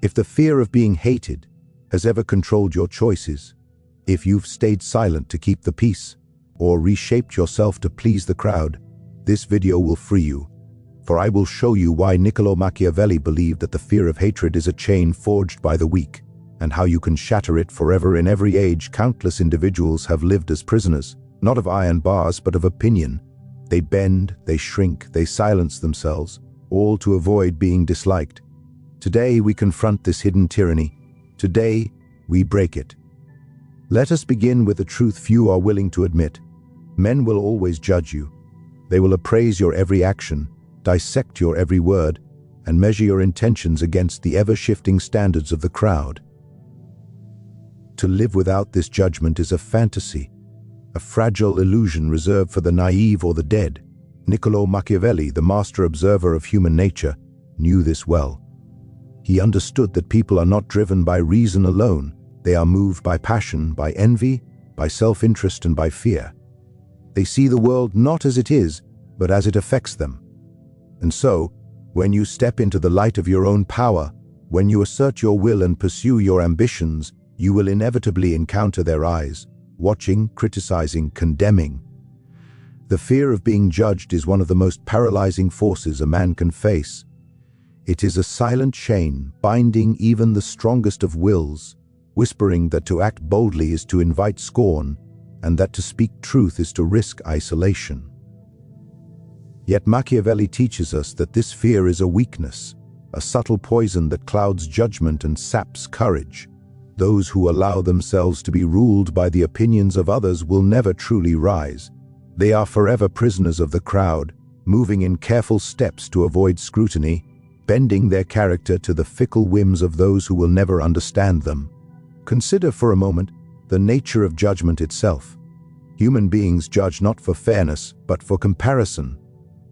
If the fear of being hated has ever controlled your choices, if you've stayed silent to keep the peace, or reshaped yourself to please the crowd, this video will free you. For I will show you why Niccolò Machiavelli believed that the fear of hatred is a chain forged by the weak, and how you can shatter it forever. In every age, countless individuals have lived as prisoners, not of iron bars, but of opinion. They bend, they shrink, they silence themselves, all to avoid being disliked. Today we confront this hidden tyranny. Today we break it. Let us begin with a truth few are willing to admit. Men will always judge you. They will appraise your every action, dissect your every word, and measure your intentions against the ever-shifting standards of the crowd. To live without this judgment is a fantasy, a fragile illusion reserved for the naive or the dead. Niccolò Machiavelli, the master observer of human nature, knew this well. He understood that people are not driven by reason alone. They are moved by passion, by envy, by self-interest, and by fear. They see the world not as it is, but as it affects them. And so, when you step into the light of your own power, when you assert your will and pursue your ambitions, you will inevitably encounter their eyes, watching, criticizing, condemning. The fear of being judged is one of the most paralyzing forces a man can face. It is a silent chain, binding even the strongest of wills, whispering that to act boldly is to invite scorn, and that to speak truth is to risk isolation. Yet Machiavelli teaches us that this fear is a weakness, a subtle poison that clouds judgment and saps courage. Those who allow themselves to be ruled by the opinions of others will never truly rise. They are forever prisoners of the crowd, moving in careful steps to avoid scrutiny, bending their character to the fickle whims of those who will never understand them. Consider for a moment the nature of judgment itself. Human beings judge not for fairness, but for comparison.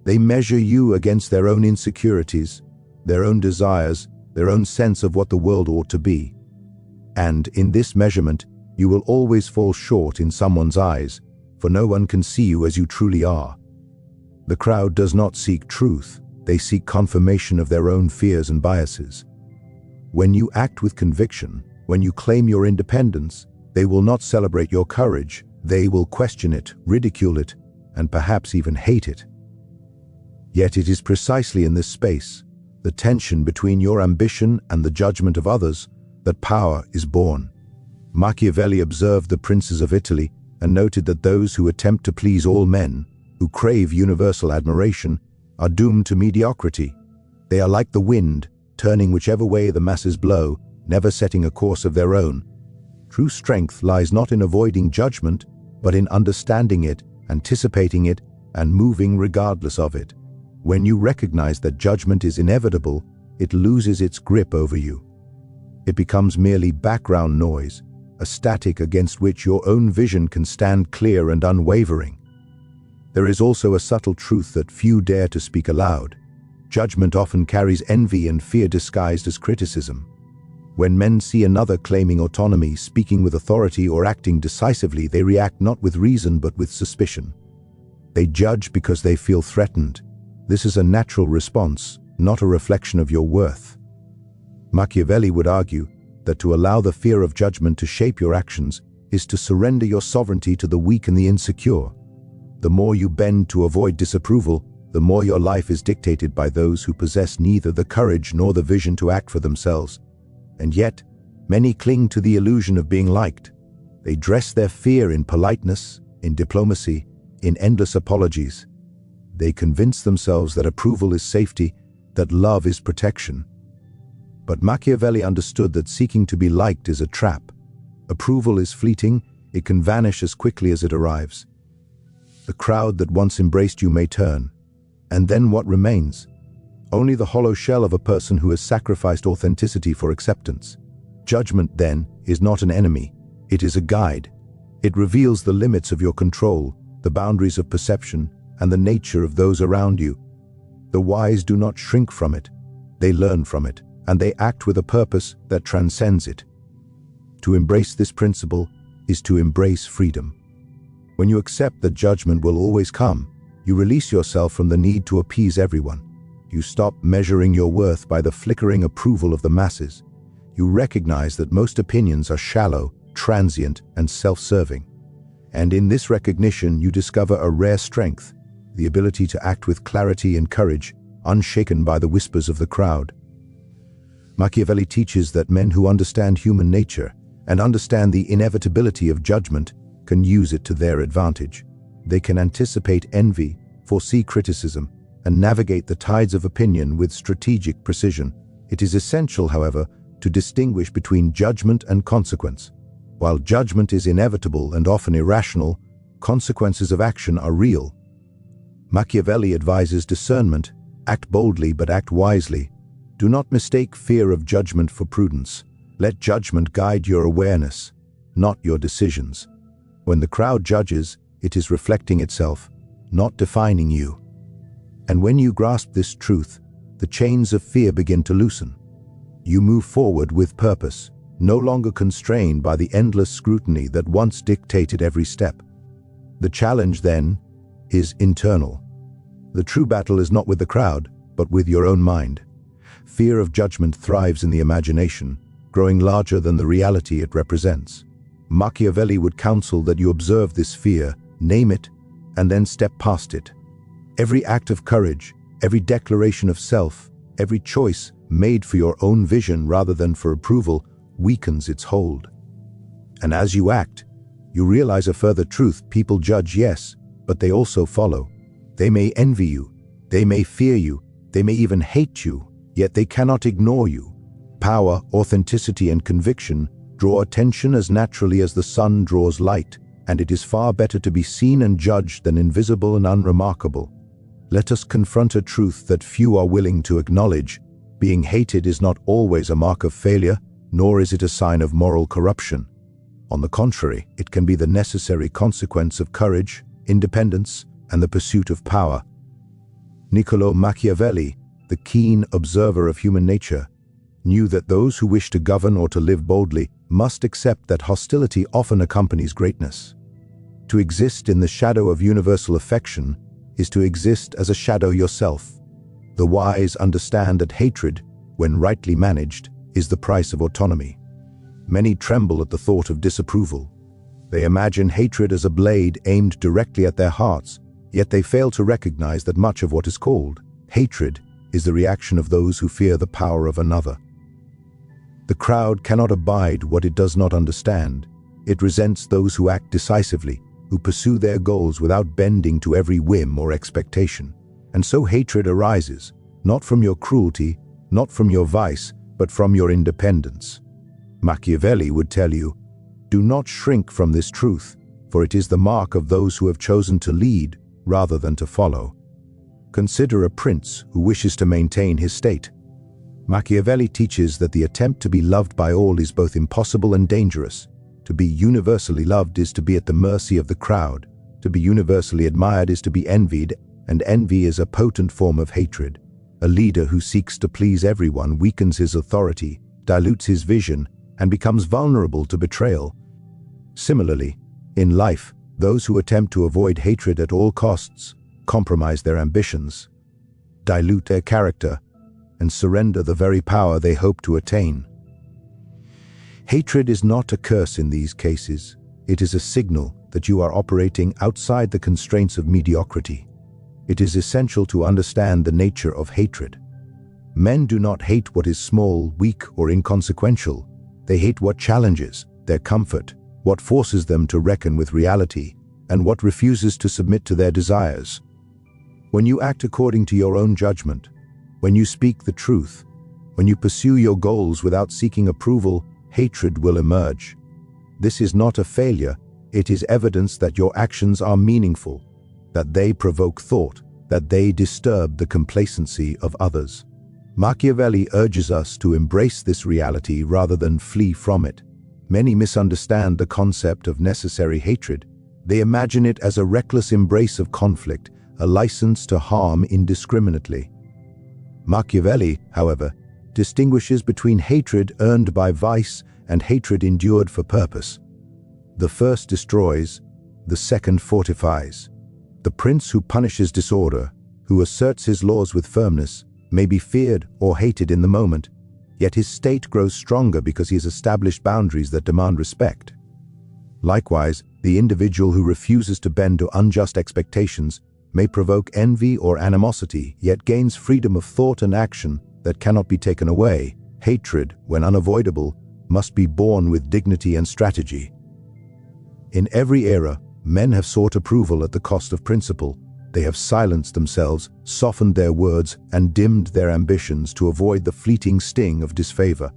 They measure you against their own insecurities, their own desires, their own sense of what the world ought to be. And in this measurement, you will always fall short in someone's eyes, for no one can see you as you truly are. The crowd does not seek truth, they seek confirmation of their own fears and biases. When you act with conviction, when you claim your independence, they will not celebrate your courage, they will question it, ridicule it, and perhaps even hate it. Yet it is precisely in this space, the tension between your ambition and the judgment of others, that power is born. Machiavelli observed the princes of Italy and noted that those who attempt to please all men, who crave universal admiration, are doomed to mediocrity. They are like the wind, turning whichever way the masses blow, never setting a course of their own. True strength lies not in avoiding judgment, but in understanding it, anticipating it, and moving regardless of it. When you recognize that judgment is inevitable, it loses its grip over you. It becomes merely background noise, a static against which your own vision can stand clear and unwavering. There is also a subtle truth that few dare to speak aloud. Judgment often carries envy and fear disguised as criticism. When men see another claiming autonomy, speaking with authority, or acting decisively, they react not with reason but with suspicion. They judge because they feel threatened. This is a natural response, not a reflection of your worth. Machiavelli would argue that to allow the fear of judgment to shape your actions is to surrender your sovereignty to the weak and the insecure. The more you bend to avoid disapproval, the more your life is dictated by those who possess neither the courage nor the vision to act for themselves. And yet, many cling to the illusion of being liked. They dress their fear in politeness, in diplomacy, in endless apologies. They convince themselves that approval is safety, that love is protection. But Machiavelli understood that seeking to be liked is a trap. Approval is fleeting, it can vanish as quickly as it arrives. The crowd that once embraced you may turn. And then what remains? Only the hollow shell of a person who has sacrificed authenticity for acceptance. Judgment, then, is not an enemy. It is a guide. It reveals the limits of your control, the boundaries of perception, and the nature of those around you. The wise do not shrink from it. They learn from it, and they act with a purpose that transcends it. To embrace this principle is to embrace freedom. When you accept that judgment will always come, you release yourself from the need to appease everyone. You stop measuring your worth by the flickering approval of the masses. you recognize that most opinions are shallow, transient, and self-serving. And in this recognition, you discover a rare strength, the ability to act with clarity and courage, unshaken by the whispers of the crowd. Machiavelli teaches that men who understand human nature and understand the inevitability of judgment can use it to their advantage. They can anticipate envy, foresee criticism, and navigate the tides of opinion with strategic precision. It is essential, however, to distinguish between judgment and consequence. While judgment is inevitable and often irrational, consequences of action are real. Machiavelli advises discernment: act boldly but act wisely. Do not mistake fear of judgment for prudence. Let judgment guide your awareness, not your decisions. When the crowd judges, it is reflecting itself, not defining you. And when you grasp this truth, the chains of fear begin to loosen. You move forward with purpose, no longer constrained by the endless scrutiny that once dictated every step. The challenge, then, is internal. The true battle is not with the crowd, but with your own mind. Fear of judgment thrives in the imagination, growing larger than the reality it represents. Machiavelli would counsel that you observe this fear, name it, and then step past it. Every act of courage, every declaration of self, every choice made for your own vision rather than for approval weakens its hold. And as you act, you realize a further truth: people judge, yes, but they also follow. They may envy you, they may fear you, they may even hate you, yet they cannot ignore you. Power, authenticity, and conviction draw attention as naturally as the sun draws light, and it is far better to be seen and judged than invisible and unremarkable. Let us confront a truth that few are willing to acknowledge. Being hated is not always a mark of failure, nor is it a sign of moral corruption. On the contrary, it can be the necessary consequence of courage, independence, and the pursuit of power. Niccolò Machiavelli, the keen observer of human nature, knew that those who wish to govern or to live boldly must accept that hostility often accompanies greatness. To exist in the shadow of universal affection is to exist as a shadow yourself. The wise understand that hatred, when rightly managed, is the price of autonomy. Many tremble at the thought of disapproval. They imagine hatred as a blade aimed directly at their hearts, yet they fail to recognize that much of what is called hatred is the reaction of those who fear the power of another. The crowd cannot abide what it does not understand. It resents those who act decisively, who pursue their goals without bending to every whim or expectation. And so hatred arises, not from your cruelty, not from your vice, but from your independence. Machiavelli would tell you, do not shrink from this truth, for it is the mark of those who have chosen to lead rather than to follow. Consider a prince who wishes to maintain his state. Machiavelli teaches that the attempt to be loved by all is both impossible and dangerous. To be universally loved is to be at the mercy of the crowd. To be universally admired is to be envied, and envy is a potent form of hatred. A leader who seeks to please everyone weakens his authority, dilutes his vision, and becomes vulnerable to betrayal. Similarly, in life, those who attempt to avoid hatred at all costs compromise their ambitions, dilute their character, and surrender the very power they hope to attain. Hatred is not a curse in these cases. It is a signal that you are operating outside the constraints of mediocrity. It is essential to understand the nature of hatred. Men do not hate what is small, weak, or inconsequential. They hate what challenges their comfort, what forces them to reckon with reality, and what refuses to submit to their desires. When you act according to your own judgment, when you speak the truth, when you pursue your goals without seeking approval, hatred will emerge. This is not a failure, it is evidence that your actions are meaningful, that they provoke thought, that they disturb the complacency of others. Machiavelli urges us to embrace this reality rather than flee from it. Many misunderstand the concept of necessary hatred. They imagine it as a reckless embrace of conflict, a license to harm indiscriminately. Machiavelli, however, distinguishes between hatred earned by vice and hatred endured for purpose. The first destroys, the second fortifies. The prince who punishes disorder, who asserts his laws with firmness, may be feared or hated in the moment, yet his state grows stronger because he has established boundaries that demand respect. Likewise, the individual who refuses to bend to unjust expectations may provoke envy or animosity, yet gains freedom of thought and action that cannot be taken away. Hatred, when unavoidable, must be borne with dignity and strategy. In every era, men have sought approval at the cost of principle. They have silenced themselves, softened their words, and dimmed their ambitions to avoid the fleeting sting of disfavor.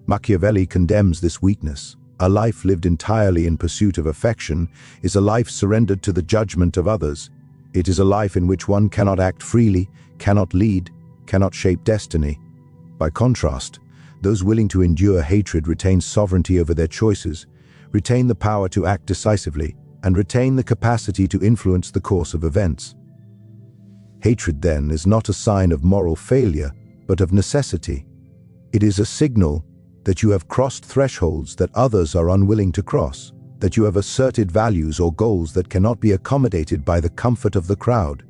Machiavelli condemns this weakness. A life lived entirely in pursuit of affection is a life surrendered to the judgment of others. It is a life in which one cannot act freely, cannot lead, cannot shape destiny. By contrast, those willing to endure hatred retain sovereignty over their choices, retain the power to act decisively, and retain the capacity to influence the course of events. Hatred, then, is not a sign of moral failure, but of necessity. It is a signal that you have crossed thresholds that others are unwilling to cross, that you have asserted values or goals that cannot be accommodated by the comfort of the crowd.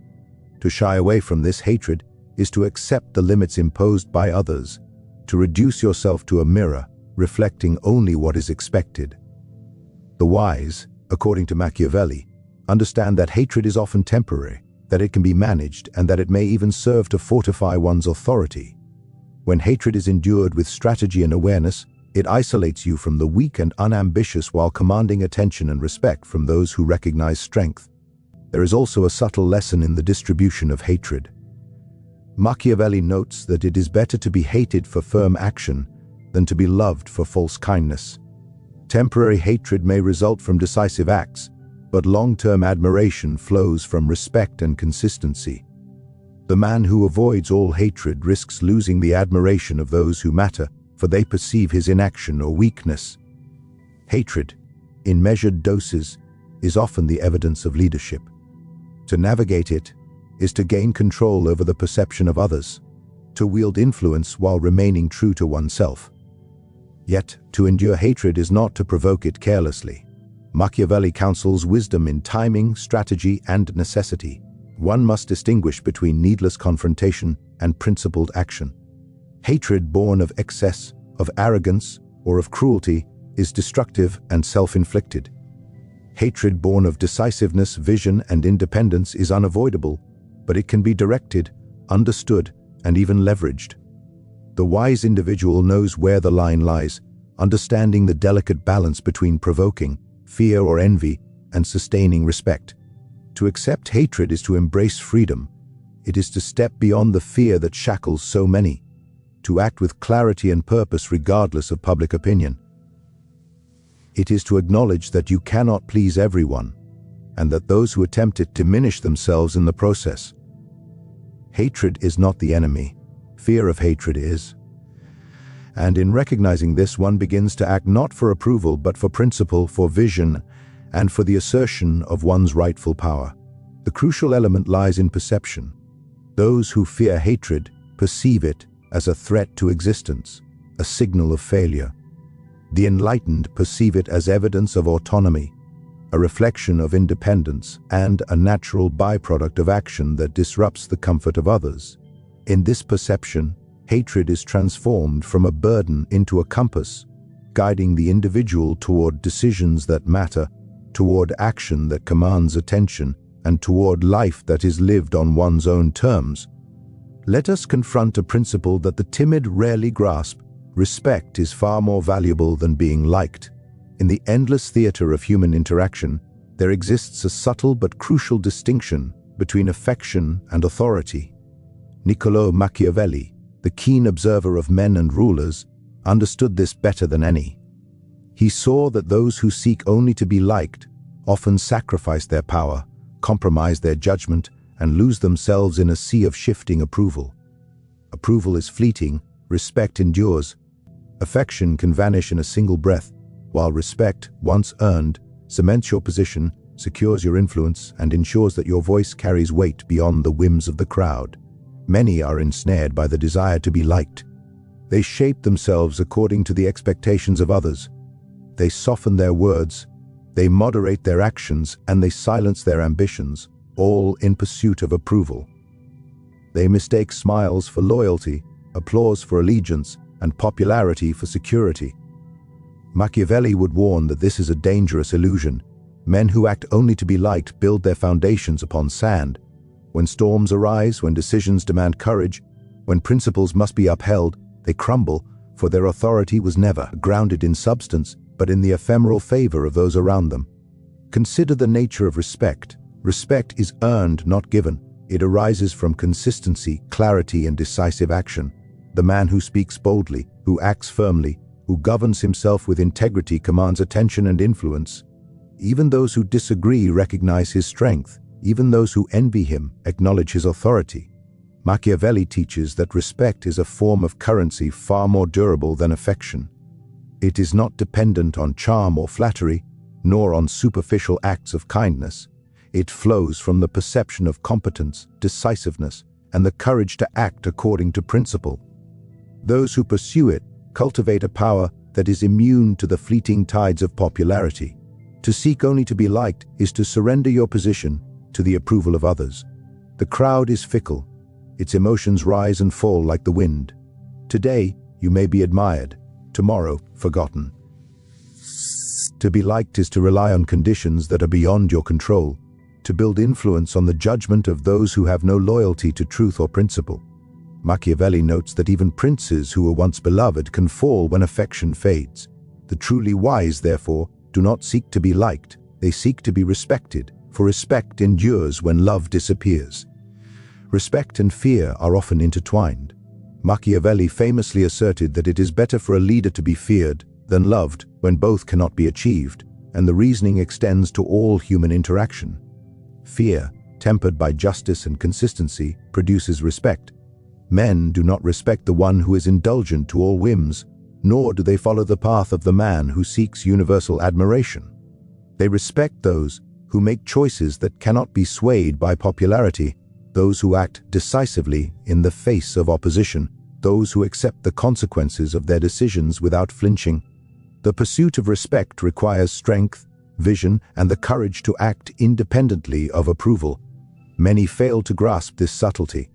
To shy away from this hatred is to accept the limits imposed by others, to reduce yourself to a mirror, reflecting only what is expected. The wise, according to Machiavelli, understand that hatred is often temporary, that it can be managed, and that it may even serve to fortify one's authority. When hatred is endured with strategy and awareness, it isolates you from the weak and unambitious while commanding attention and respect from those who recognize strength. There is also a subtle lesson in the distribution of hatred. Machiavelli notes that it is better to be hated for firm action than to be loved for false kindness. Temporary hatred may result from decisive acts, but long-term admiration flows from respect and consistency. The man who avoids all hatred risks losing the admiration of those who matter, for they perceive his inaction or weakness. Hatred, in measured doses, is often the evidence of leadership. To navigate it is to gain control over the perception of others, to wield influence while remaining true to oneself. Yet, to endure hatred is not to provoke it carelessly. Machiavelli counsels wisdom in timing, strategy, and necessity. One must distinguish between needless confrontation and principled action. Hatred born of excess, of arrogance, or of cruelty is destructive and self-inflicted. Hatred born of decisiveness, vision, and independence is unavoidable, but it can be directed, understood, and even leveraged. The wise individual knows where the line lies, understanding the delicate balance between provoking fear or envy and sustaining respect. To accept hatred is to embrace freedom. It is to step beyond the fear that shackles so many, to act with clarity and purpose regardless of public opinion. It is to acknowledge that you cannot please everyone, and that those who attempt it diminish themselves in the process. Hatred is not the enemy. Fear of hatred is. And in recognizing this, one begins to act not for approval, but for principle, for vision, and for the assertion of one's rightful power. The crucial element lies in perception. Those who fear hatred perceive it as a threat to existence, a signal of failure. The enlightened perceive it as evidence of autonomy, a reflection of independence, and a natural byproduct of action that disrupts the comfort of others. In this perception, hatred is transformed from a burden into a compass, guiding the individual toward decisions that matter, toward action that commands attention, and toward life that is lived on one's own terms. Let us confront a principle that the timid rarely grasp. Respect is far more valuable than being liked. In the endless theater of human interaction, there exists a subtle but crucial distinction between affection and authority. Niccolò Machiavelli, the keen observer of men and rulers, understood this better than any. He saw that those who seek only to be liked often sacrifice their power, compromise their judgment, and lose themselves in a sea of shifting approval. Approval is fleeting, respect endures. Affection can vanish in a single breath, while respect, once earned, cements your position, secures your influence, and ensures that your voice carries weight beyond the whims of the crowd. Many are ensnared by the desire to be liked. They shape themselves according to the expectations of others. They soften their words, they moderate their actions, and they silence their ambitions, all in pursuit of approval. They mistake smiles for loyalty, applause for allegiance, and popularity for security. Machiavelli would warn that this is a dangerous illusion. Men who act only to be liked build their foundations upon sand. When storms arise, when decisions demand courage, when principles must be upheld, they crumble, for their authority was never grounded in substance, but in the ephemeral favor of those around them. Consider the nature of respect. Respect is earned, not given. It arises from consistency, clarity, and decisive action. The man who speaks boldly, who acts firmly, who governs himself with integrity commands attention and influence. Even those who disagree recognize his strength. Even those who envy him acknowledge his authority. Machiavelli teaches that respect is a form of currency far more durable than affection. It is not dependent on charm or flattery, nor on superficial acts of kindness. It flows from the perception of competence, decisiveness, and the courage to act according to principle. Those who pursue it cultivate a power that is immune to the fleeting tides of popularity. To seek only to be liked is to surrender your position to the approval of others. The crowd is fickle. Its emotions rise and fall like the wind. Today, you may be admired. Tomorrow, forgotten. To be liked is to rely on conditions that are beyond your control, to build influence on the judgment of those who have no loyalty to truth or principle. Machiavelli notes that even princes who were once beloved can fall when affection fades. The truly wise, therefore, do not seek to be liked, they seek to be respected, for respect endures when love disappears. Respect and fear are often intertwined. Machiavelli famously asserted that it is better for a leader to be feared than loved when both cannot be achieved, and the reasoning extends to all human interaction. Fear, tempered by justice and consistency, produces respect. Men do not respect the one who is indulgent to all whims, nor do they follow the path of the man who seeks universal admiration. They respect those who make choices that cannot be swayed by popularity, those who act decisively in the face of opposition, those who accept the consequences of their decisions without flinching. The pursuit of respect requires strength, vision, and the courage to act independently of approval. Many fail to grasp this subtlety.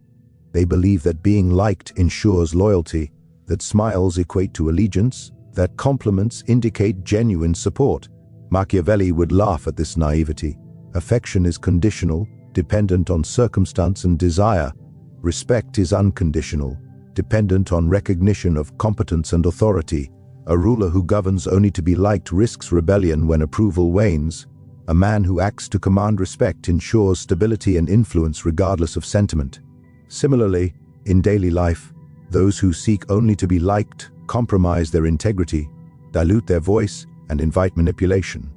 They believe that being liked ensures loyalty, that smiles equate to allegiance, that compliments indicate genuine support. Machiavelli would laugh at this naivety. Affection is conditional, dependent on circumstance and desire. Respect is unconditional, dependent on recognition of competence and authority. A ruler who governs only to be liked risks rebellion when approval wanes. A man who acts to command respect ensures stability and influence regardless of sentiment. Similarly, in daily life, those who seek only to be liked compromise their integrity, dilute their voice, and invite manipulation,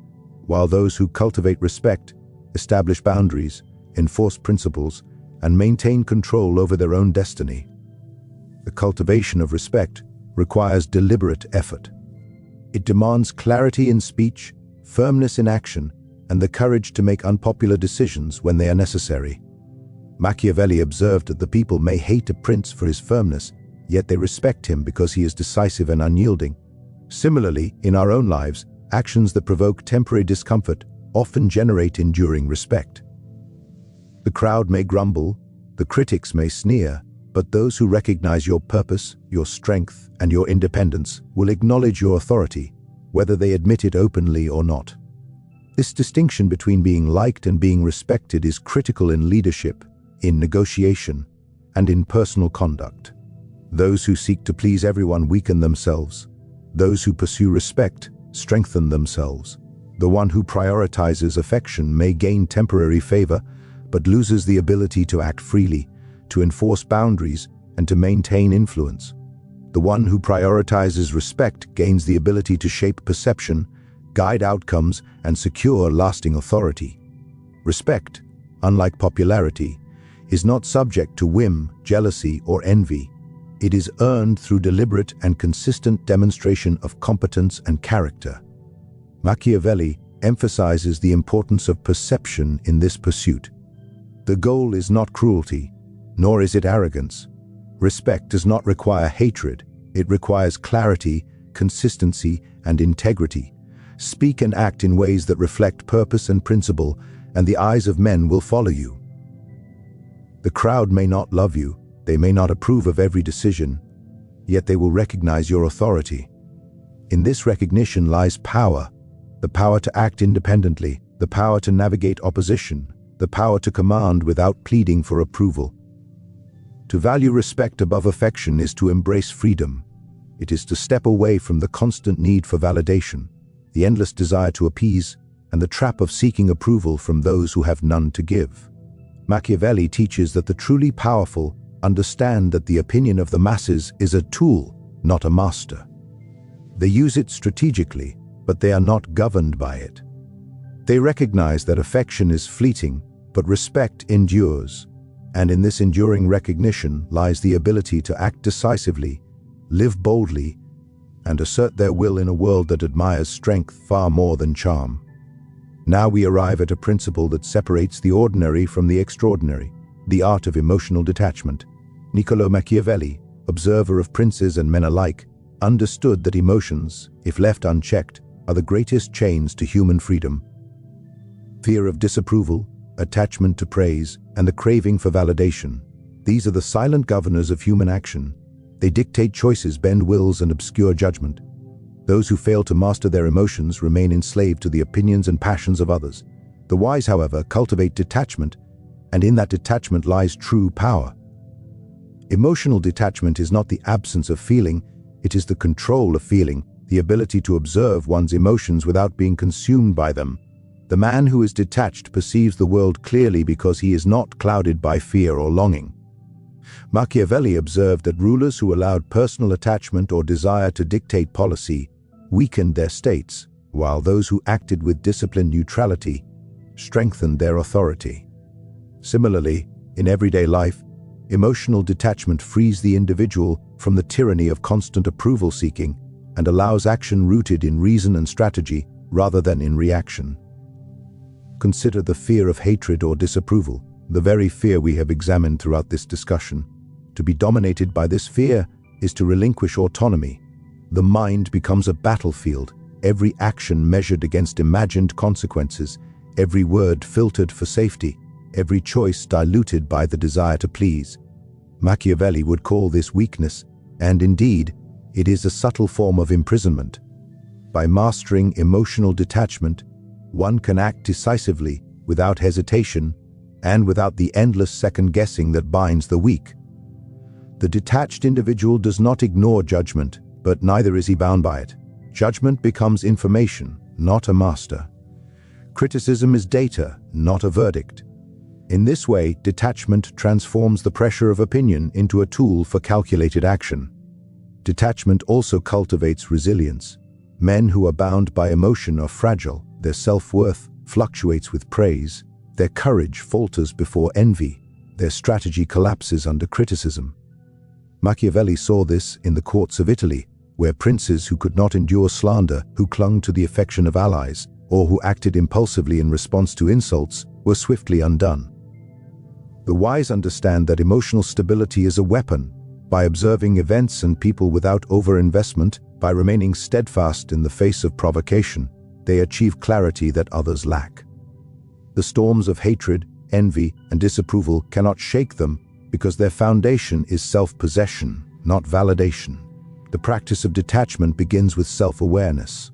while those who cultivate respect establish boundaries, enforce principles, and maintain control over their own destiny. The cultivation of respect requires deliberate effort. It demands clarity in speech, firmness in action, and the courage to make unpopular decisions when they are necessary. Machiavelli observed that the people may hate a prince for his firmness, yet they respect him because he is decisive and unyielding. Similarly, in our own lives, actions that provoke temporary discomfort often generate enduring respect. The crowd may grumble, the critics may sneer, but those who recognize your purpose, your strength, and your independence will acknowledge your authority, whether they admit it openly or not. This distinction between being liked and being respected is critical in leadership, in negotiation, and in personal conduct. Those who seek to please everyone weaken themselves. Those who pursue respect strengthen themselves. The one who prioritizes affection may gain temporary favor, but loses the ability to act freely, to enforce boundaries, and to maintain influence. The one who prioritizes respect gains the ability to shape perception, guide outcomes, and secure lasting authority. Respect, unlike popularity, is not subject to whim, jealousy, or envy. It is earned through deliberate and consistent demonstration of competence and character. Machiavelli emphasizes the importance of perception in this pursuit. The goal is not cruelty, nor is it arrogance. Respect does not require hatred. It requires clarity, consistency, and integrity. Speak and act in ways that reflect purpose and principle, and the eyes of men will follow you. The crowd may not love you, they may not approve of every decision, yet they will recognize your authority. In this recognition lies power, the power to act independently, the power to navigate opposition, the power to command without pleading for approval. To value respect above affection is to embrace freedom. It is to step away from the constant need for validation, the endless desire to appease, and the trap of seeking approval from those who have none to give. Machiavelli teaches that the truly powerful understand that the opinion of the masses is a tool, not a master. They use it strategically, but they are not governed by it. They recognize that affection is fleeting, but respect endures, and in this enduring recognition lies the ability to act decisively, live boldly, and assert their will in a world that admires strength far more than charm. Now we arrive at a principle that separates the ordinary from the extraordinary, the art of emotional detachment. Niccolò Machiavelli, observer of princes and men alike, understood that emotions, if left unchecked, are the greatest chains to human freedom. Fear of disapproval, attachment to praise, and the craving for validation. These are the silent governors of human action. They dictate choices, bend wills, and obscure judgment. Those who fail to master their emotions remain enslaved to the opinions and passions of others. The wise, however, cultivate detachment, and in that detachment lies true power. Emotional detachment is not the absence of feeling, it is the control of feeling, the ability to observe one's emotions without being consumed by them. The man who is detached perceives the world clearly because he is not clouded by fear or longing. Machiavelli observed that rulers who allowed personal attachment or desire to dictate policy weakened their states, while those who acted with disciplined neutrality strengthened their authority. Similarly, in everyday life, emotional detachment frees the individual from the tyranny of constant approval seeking and allows action rooted in reason and strategy rather than in reaction. Consider the fear of hatred or disapproval, the very fear we have examined throughout this discussion. To be dominated by this fear is to relinquish autonomy. The mind becomes a battlefield, every action measured against imagined consequences, every word filtered for safety, every choice diluted by the desire to please. Machiavelli would call this weakness, and indeed, it is a subtle form of imprisonment. By mastering emotional detachment, one can act decisively, without hesitation, and without the endless second-guessing that binds the weak. The detached individual does not ignore judgment, but neither is he bound by it. Judgment becomes information, not a master. Criticism is data, not a verdict. In this way, detachment transforms the pressure of opinion into a tool for calculated action. Detachment also cultivates resilience. Men who are bound by emotion are fragile, their self-worth fluctuates with praise, their courage falters before envy, their strategy collapses under criticism. Machiavelli saw this in the courts of Italy, where princes who could not endure slander, who clung to the affection of allies, or who acted impulsively in response to insults, were swiftly undone. The wise understand that emotional stability is a weapon. By observing events and people without overinvestment, by remaining steadfast in the face of provocation, they achieve clarity that others lack. The storms of hatred, envy, and disapproval cannot shake them because their foundation is self-possession, not validation. The practice of detachment begins with self-awareness.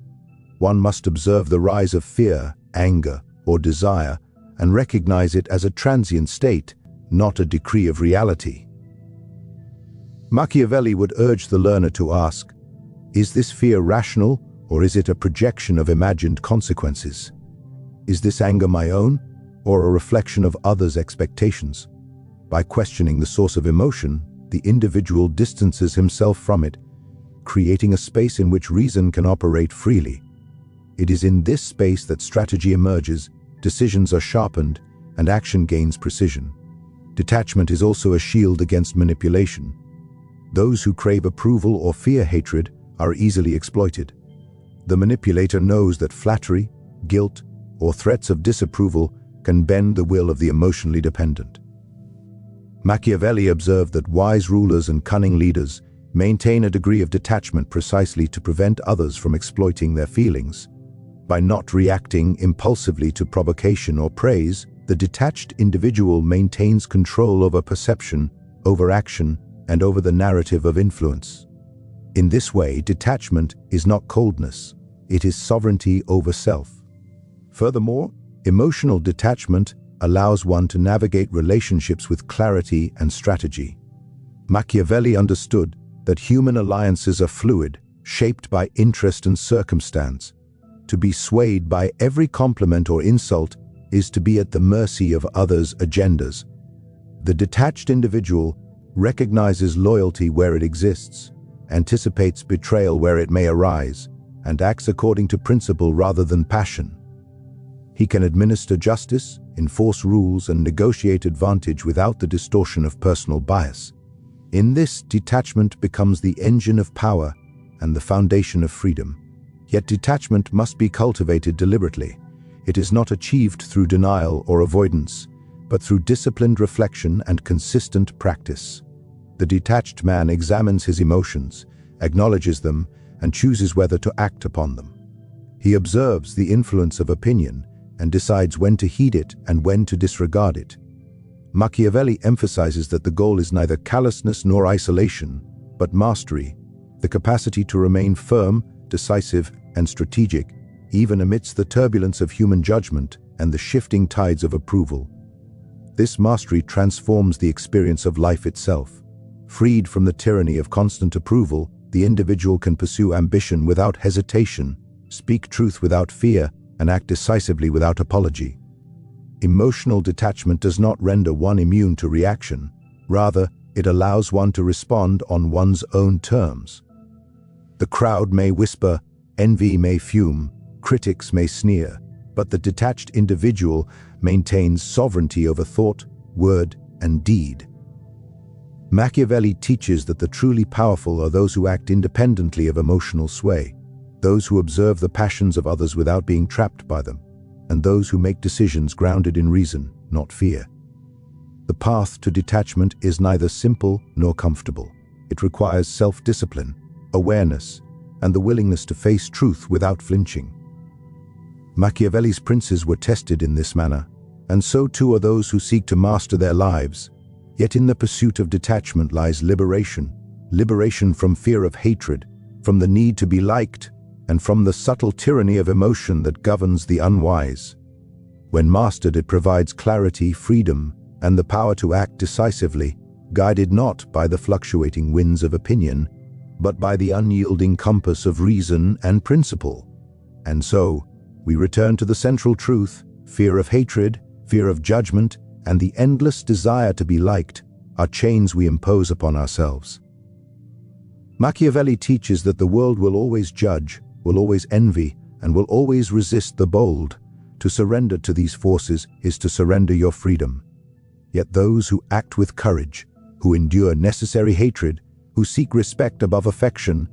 One must observe the rise of fear, anger, or desire and recognize it as a transient state, not a decree of reality. Machiavelli would urge the learner to ask, is this fear rational, or is it a projection of imagined consequences? Is this anger my own, or a reflection of others' expectations? By questioning the source of emotion, the individual distances himself from it, creating a space in which reason can operate freely. It is in this space that strategy emerges, decisions are sharpened, and action gains precision. Detachment is also a shield against manipulation. Those who crave approval or fear hatred are easily exploited. The manipulator knows that flattery, guilt, or threats of disapproval can bend the will of the emotionally dependent. Machiavelli observed that wise rulers and cunning leaders maintain a degree of detachment precisely to prevent others from exploiting their feelings. By not reacting impulsively to provocation or praise, the detached individual maintains control over perception, over action, and over the narrative of influence. In this way, detachment is not coldness, it is sovereignty over self. Furthermore, emotional detachment allows one to navigate relationships with clarity and strategy. Machiavelli understood that human alliances are fluid, shaped by interest and circumstance. To be swayed by every compliment or insult is to be at the mercy of others' agendas. The detached individual recognizes loyalty where it exists, anticipates betrayal where it may arise, and acts according to principle rather than passion. He can administer justice, enforce rules, and negotiate advantage without the distortion of personal bias. In this, detachment becomes the engine of power and the foundation of freedom. Yet detachment must be cultivated deliberately. It is not achieved through denial or avoidance, but through disciplined reflection and consistent practice. The detached man examines his emotions, acknowledges them, and chooses whether to act upon them. He observes the influence of opinion and decides when to heed it and when to disregard it. Machiavelli emphasizes that the goal is neither callousness nor isolation, but mastery, the capacity to remain firm, decisive, and strategic, even amidst the turbulence of human judgment and the shifting tides of approval. This mastery transforms the experience of life itself. Freed from the tyranny of constant approval, the individual can pursue ambition without hesitation, speak truth without fear, and act decisively without apology. Emotional detachment does not render one immune to reaction. Rather, it allows one to respond on one's own terms. The crowd may whisper, envy may fume, critics may sneer, but the detached individual maintains sovereignty over thought, word, and deed. Machiavelli teaches that the truly powerful are those who act independently of emotional sway, those who observe the passions of others without being trapped by them, and those who make decisions grounded in reason, not fear. The path to detachment is neither simple nor comfortable. It requires self-discipline, awareness, and the willingness to face truth without flinching. Machiavelli's princes were tested in this manner, and so too are those who seek to master their lives. Yet in the pursuit of detachment lies liberation, liberation from fear of hatred, from the need to be liked, and from the subtle tyranny of emotion that governs the unwise. When mastered, it provides clarity, freedom, and the power to act decisively, guided not by the fluctuating winds of opinion, but by the unyielding compass of reason and principle. And so, we return to the central truth: fear of hatred, fear of judgment, and the endless desire to be liked are chains we impose upon ourselves. Machiavelli teaches that the world will always judge, will always envy, and will always resist the bold. To surrender to these forces is to surrender your freedom. Yet those who act with courage, who endure necessary hatred, who seek respect above affection,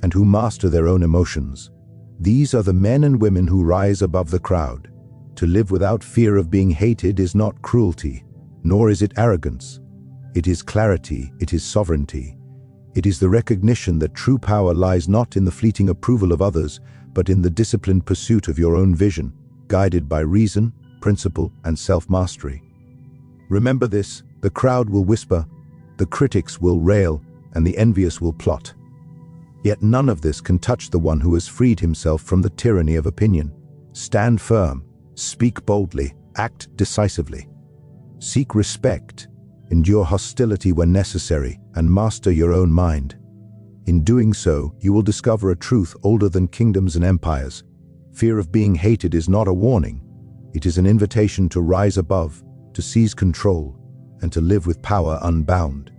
and who master their own emotions, these are the men and women who rise above the crowd. To live without fear of being hated is not cruelty, nor is it arrogance. It is clarity, it is sovereignty. It is the recognition that true power lies not in the fleeting approval of others, but in the disciplined pursuit of your own vision, guided by reason, principle, and self-mastery. Remember this: the crowd will whisper, the critics will rail, and the envious will plot. Yet none of this can touch the one who has freed himself from the tyranny of opinion. Stand firm, speak boldly, act decisively. Seek respect, endure hostility when necessary, and master your own mind. In doing so, you will discover a truth older than kingdoms and empires. Fear of being hated is not a warning. It is an invitation to rise above, to seize control, and to live with power unbound.